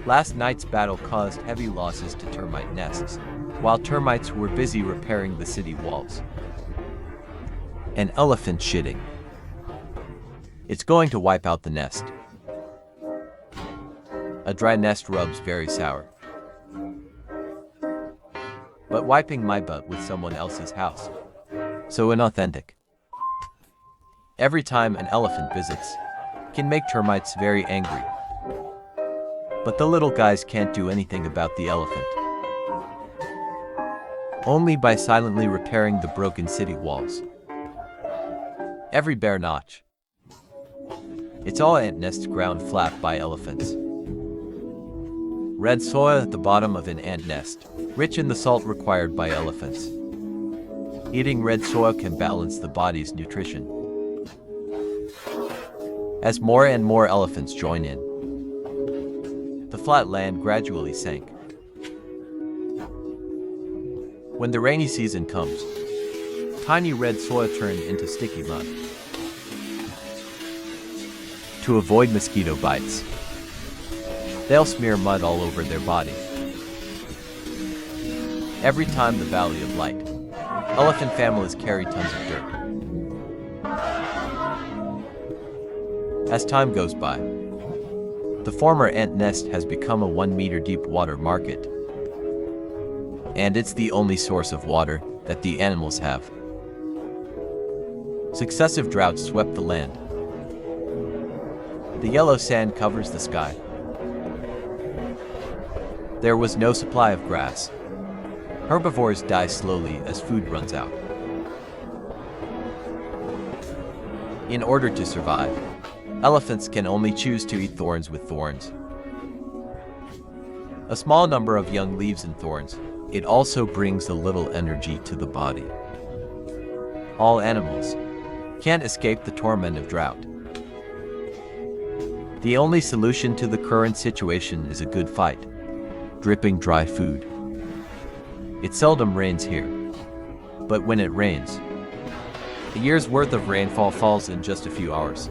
Last night's battle caused heavy losses to termite nests, while termites were busy repairing the city walls. An elephant shitting. It's going to wipe out the nest. A dry nest rubs very sour. But wiping my butt with someone else's house. So inauthentic. Every time an elephant visits, can make termites very angry. But the little guys can't do anything about the elephant. Only by silently repairing the broken city walls. Every bare notch. It's all ant nests ground flat by elephants. Red soil at the bottom of an ant nest, rich in the salt required by elephants. Eating red soil can balance the body's nutrition. As more and more elephants join in, the flat land gradually sank. When the rainy season comes, tiny red soil turned into sticky mud. To avoid mosquito bites, they'll smear mud all over their body. Every time the Valley of Light, elephant families carry tons of dirt. As time goes by, the former ant nest has become a 1-meter deep water market. And it's the only source of water that the animals have. Successive droughts swept the land. The yellow sand covers the sky. There was no supply of grass. Herbivores die slowly as food runs out. In order to survive, elephants can only choose to eat thorns with thorns. A small number of young leaves and thorns. It also brings a little energy to the body. All animals can't escape the torment of drought. The only solution to the current situation is a good fight. Dripping dry food. It seldom rains here. But when it rains, a year's worth of rainfall falls in just a few hours.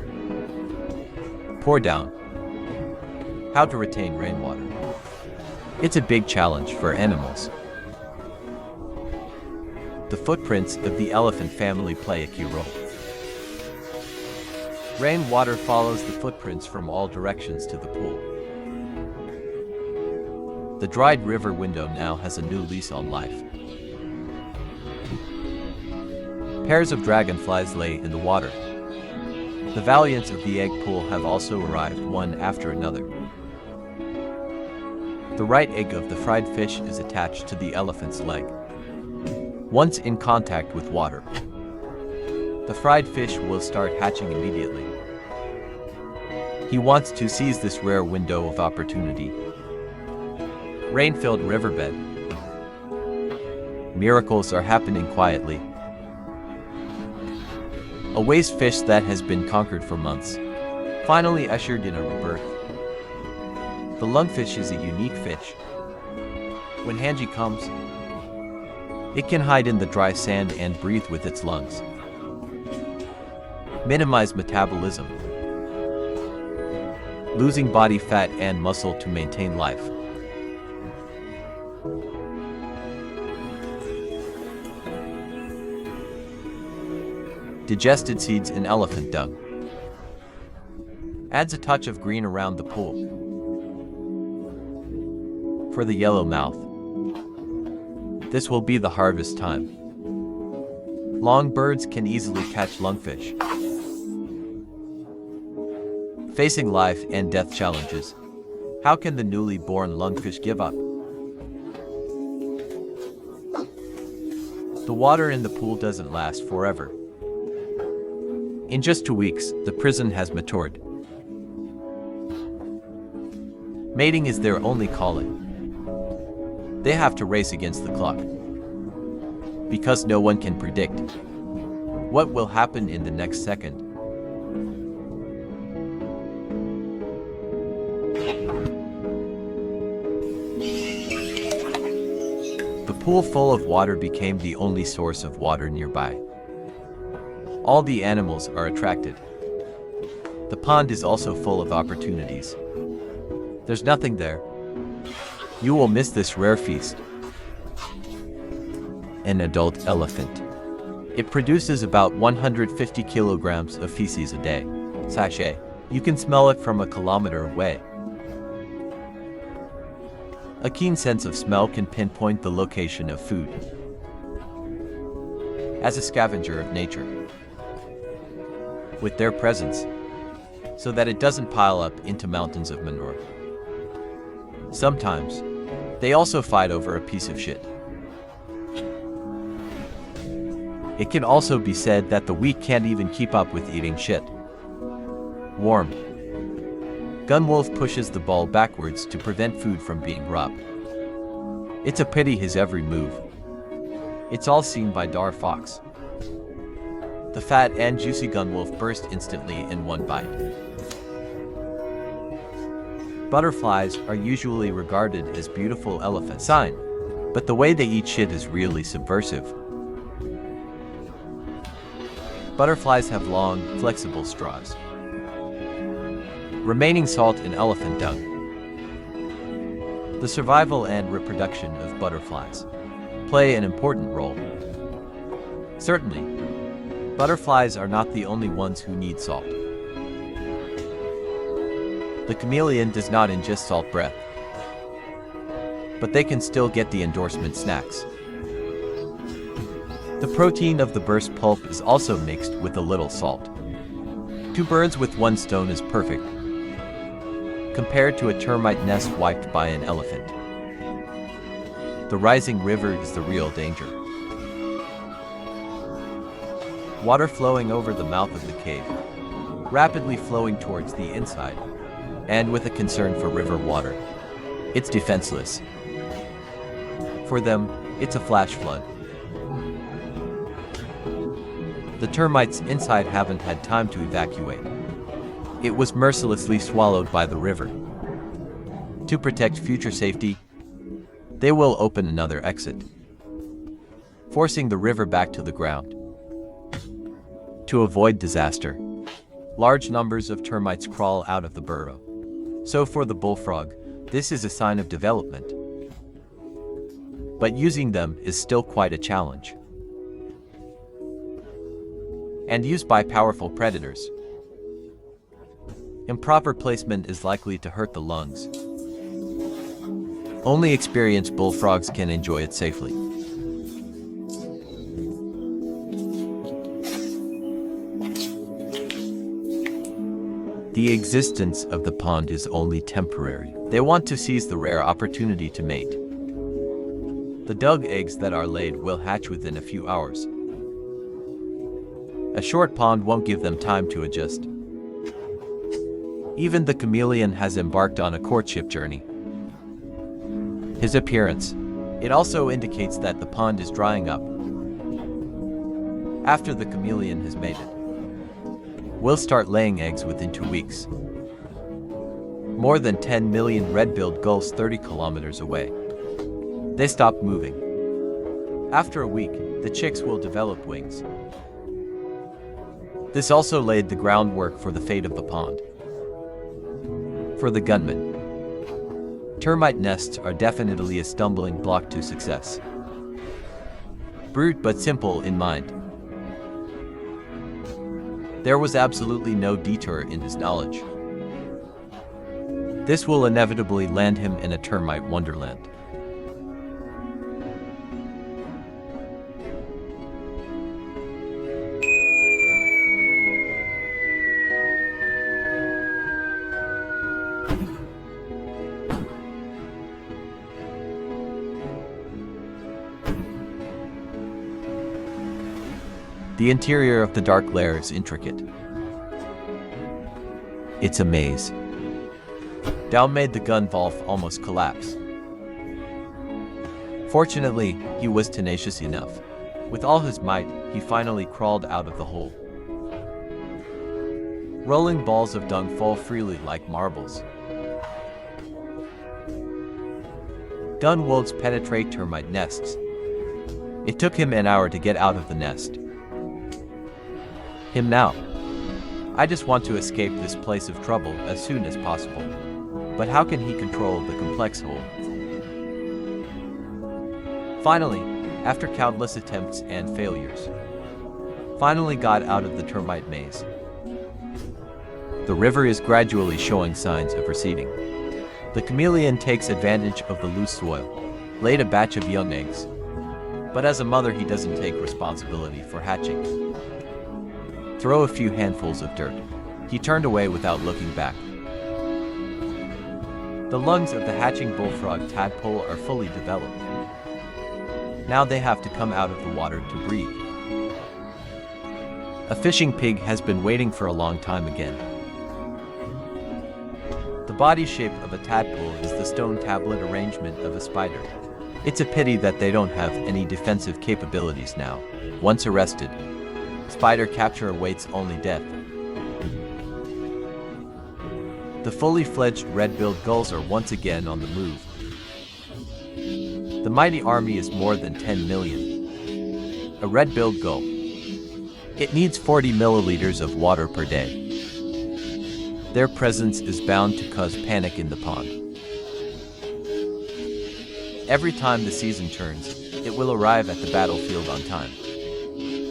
Pour down. How to retain rainwater. It's a big challenge for animals. The footprints of the elephant family play a key role. Rainwater follows the footprints from all directions to the pool. The dried river window now has a new lease on life. Pairs of dragonflies lay in the water. The valiants of the egg pool have also arrived, one after another. The right egg of the fried fish is attached to the elephant's leg. Once in contact with water, the fried fish will start hatching immediately. He wants to seize this rare window of opportunity. Rain-filled riverbed. Miracles are happening quietly. A waste fish that has been conquered for months, finally ushered in a rebirth. The lungfish is a unique fish. When Hanji comes, it can hide in the dry sand and breathe with its lungs. Minimize metabolism. Losing body fat and muscle to maintain life. Digested seeds in elephant dung. Adds a touch of green around the pool. For the yellow mouth, this will be the harvest time. Long birds can easily catch lungfish. Facing life and death challenges, how can the newly born lungfish give up? The water in the pool doesn't last forever. In just 2 weeks, the prison has matured. Mating is their only calling. They have to race against the clock. Because no one can predict what will happen in the next second. The pool full of water became the only source of water nearby. All the animals are attracted. The pond is also full of opportunities. There's nothing there, You will miss this rare feast. An adult elephant. It produces about 150 kilograms of feces a day. Sachet. You can smell it from a kilometer away. A keen sense of smell can pinpoint the location of food. As a scavenger of nature, with their presence, so that it doesn't pile up into mountains of manure. Sometimes, they also fight over a piece of shit. It can also be said that the weak can't even keep up with eating shit. Warm. Gunwolf pushes the ball backwards to prevent food from being robbed. It's a pity his every move. It's all seen by Dar Fox. The fat and juicy Gunwolf burst instantly in one bite. Butterflies are usually regarded as beautiful elephant sign, but the way they eat shit is really subversive. Butterflies have long, flexible straws. Remaining salt in elephant dung. The survival and reproduction of butterflies play an important role. Certainly, butterflies are not the only ones who need salt. The chameleon does not ingest salt breath, but they can still get the endorsement snacks. The protein of the burst pulp is also mixed with a little salt. 2 birds with 1 stone is perfect, compared to a termite nest wiped by an elephant. The rising river is the real danger. Water flowing over the mouth of the cave, rapidly flowing towards the inside, and with a concern for river water. It's defenseless. For them, it's a flash flood. The termites inside haven't had time to evacuate. It was mercilessly swallowed by the river. To protect future safety, they will open another exit, forcing the river back to the ground. To avoid disaster, large numbers of termites crawl out of the burrow. So for the bullfrog, this is a sign of development. But using them is still quite a challenge. And used by powerful predators. Improper placement is likely to hurt the lungs. Only experienced bullfrogs can enjoy it safely. The existence of the pond is only temporary. They want to seize the rare opportunity to mate. The dug eggs that are laid will hatch within a few hours. A short pond won't give them time to adjust. Even the chameleon has embarked on a courtship journey. His appearance, it also indicates that the pond is drying up. After the chameleon has mated, will start laying eggs within 2 weeks. More than 10 million red-billed gulls 30 kilometers away. They stop moving. After a week, the chicks will develop wings. This also laid the groundwork for the fate of the pond. For the gunman, termite nests are definitely a stumbling block to success. Brute but simple in mind. There was absolutely no detour in his knowledge. This will inevitably land him in a termite wonderland. The interior of the dark lair is intricate. It's a maze. Down made the Gunwolf almost collapse. Fortunately, he was tenacious enough. With all his might, he finally crawled out of the hole. Rolling balls of dung fall freely like marbles. Gunwolves penetrate termite nests. It took him an hour to get out of the nest. Him now. I just want to escape this place of trouble as soon as possible. But how can he control the complex hole? Finally, after countless attempts and failures, finally got out of the termite maze. The river is gradually showing signs of receding. The chameleon takes advantage of the loose soil, laid a batch of young eggs. But as a mother, he doesn't take responsibility for hatching. Throw a few handfuls of dirt. He turned away without looking back. The lungs of the hatching bullfrog tadpole are fully developed. Now they have to come out of the water to breathe. A fishing pig has been waiting for a long time again. The body shape of a tadpole is the stone tablet arrangement of a spider. It's a pity that they don't have any defensive capabilities now. Once arrested, spider capture awaits only death. The fully fledged red-billed gulls are once again on the move. The mighty army is more than 10 million. A red-billed gull. It needs 40 milliliters of water per day. Their presence is bound to cause panic in the pond. Every time the season turns, it will arrive at the battlefield on time.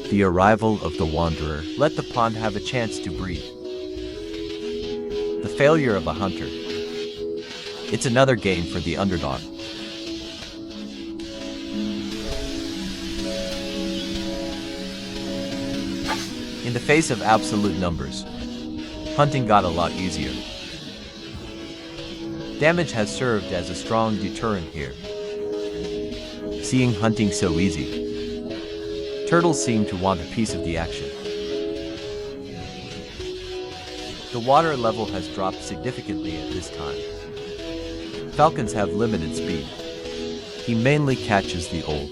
The arrival of the wanderer let the pond have a chance to breathe. The failure of a hunter. It's another gain for the underdog. In the face of absolute numbers, hunting got a lot easier. Damage has served as a strong deterrent here. Seeing hunting so easy, turtles seem to want a piece of the action. The water level has dropped significantly at this time. Falcons have limited speed. He mainly catches the old,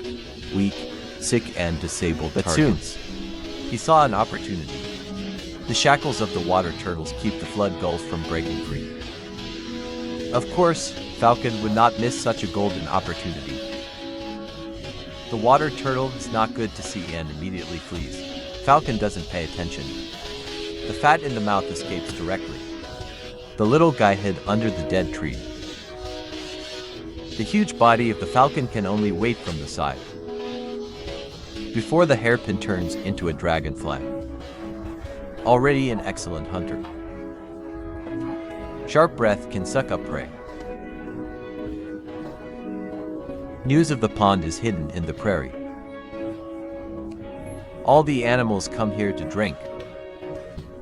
weak, sick and disabled targets. He saw an opportunity. The shackles of the water turtles keep the flood gulls from breaking free. Of course, Falcon would not miss such a golden opportunity. The water turtle is not good to see and immediately flees. Falcon doesn't pay attention. The fat in the mouth escapes directly. The little guy hid under the dead tree. The huge body of the falcon can only wait from the side, before the hairpin turns into a dragonfly. Already an excellent hunter. Sharp breath can suck up prey. News of the pond is hidden in the prairie. All the animals come here to drink.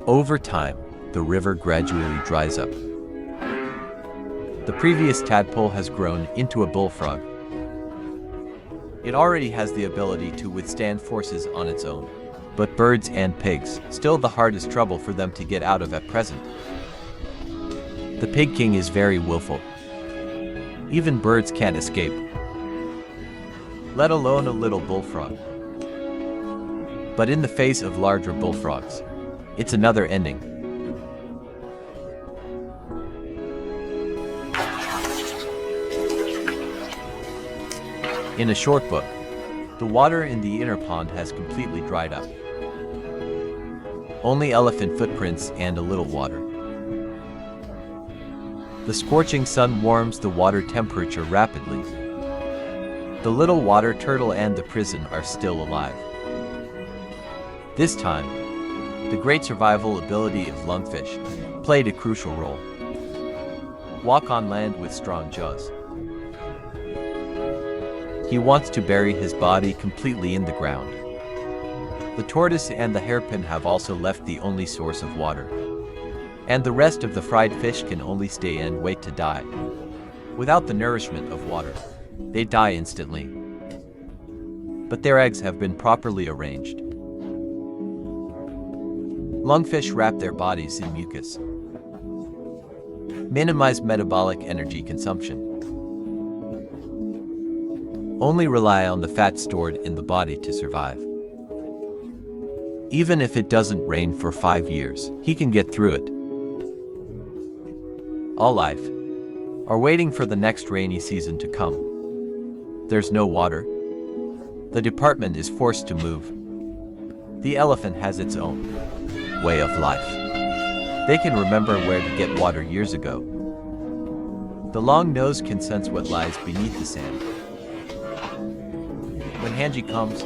Over time, the river gradually dries up. The previous tadpole has grown into a bullfrog. It already has the ability to withstand forces on its own. But birds and pigs, still the hardest trouble for them to get out of at present. The pig king is very willful. Even birds can't escape, let alone a little bullfrog. But in the face of larger bullfrogs, it's another ending. In a short book, the water in the inner pond has completely dried up. Only elephant footprints and a little water. The scorching sun warms the water temperature rapidly. The little water turtle and the prison are still alive. This time, the great survival ability of lungfish played a crucial role. Walk on land with strong jaws. He wants to bury his body completely in the ground. The tortoise and the hairpin have also left the only source of water. And the rest of the fried fish can only stay and wait to die. Without the nourishment of water, they die instantly. But their eggs have been properly arranged. Lungfish wrap their bodies in mucus. Minimize metabolic energy consumption. Only rely on the fat stored in the body to survive. Even if it doesn't rain for 5 years, he can get through it. All life are waiting for the next rainy season to come. There's no water. The department is forced to move. The elephant has its own way of life. They can remember where to get water years ago. The long nose can sense what lies beneath the sand. When Hanji comes,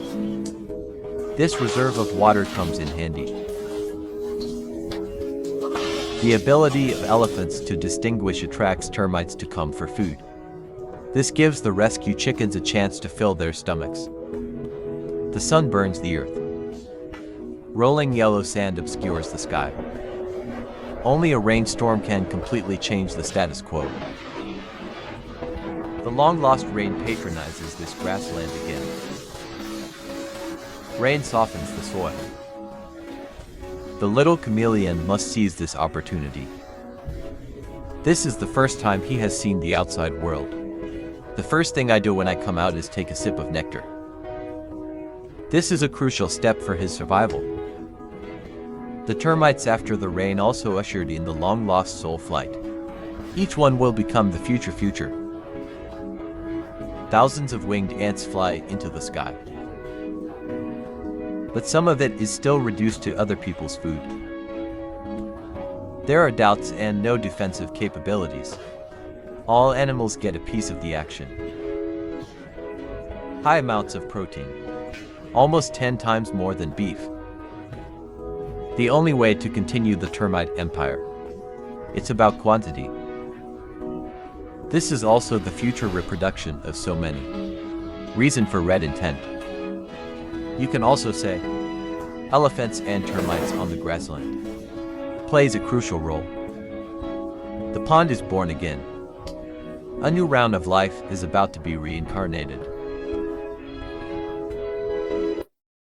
this reserve of water comes in handy. The ability of elephants to distinguish attracts termites to come for food. This gives the rescue chickens a chance to fill their stomachs. The sun burns the earth. Rolling yellow sand obscures the sky. Only a rainstorm can completely change the status quo. The long-lost rain patronizes this grassland again. Rain softens the soil. The little chameleon must seize this opportunity. This is the first time he has seen the outside world. The first thing I do when I come out is take a sip of nectar. This is a crucial step for his survival. The termites after the rain also ushered in the long-lost soul flight. Each one will become the future. Thousands of winged ants fly into the sky. But some of it is still reduced to other people's food. There are doubts and no defensive capabilities. All animals get a piece of the action. High amounts of protein. Almost 10 times more than beef. The only way to continue the termite empire. It's about quantity. This is also the future reproduction of so many. Reason for red intent. You can also say, elephants and termites on the grassland. Plays a crucial role. The pond is born again. A new round of life is about to be reincarnated.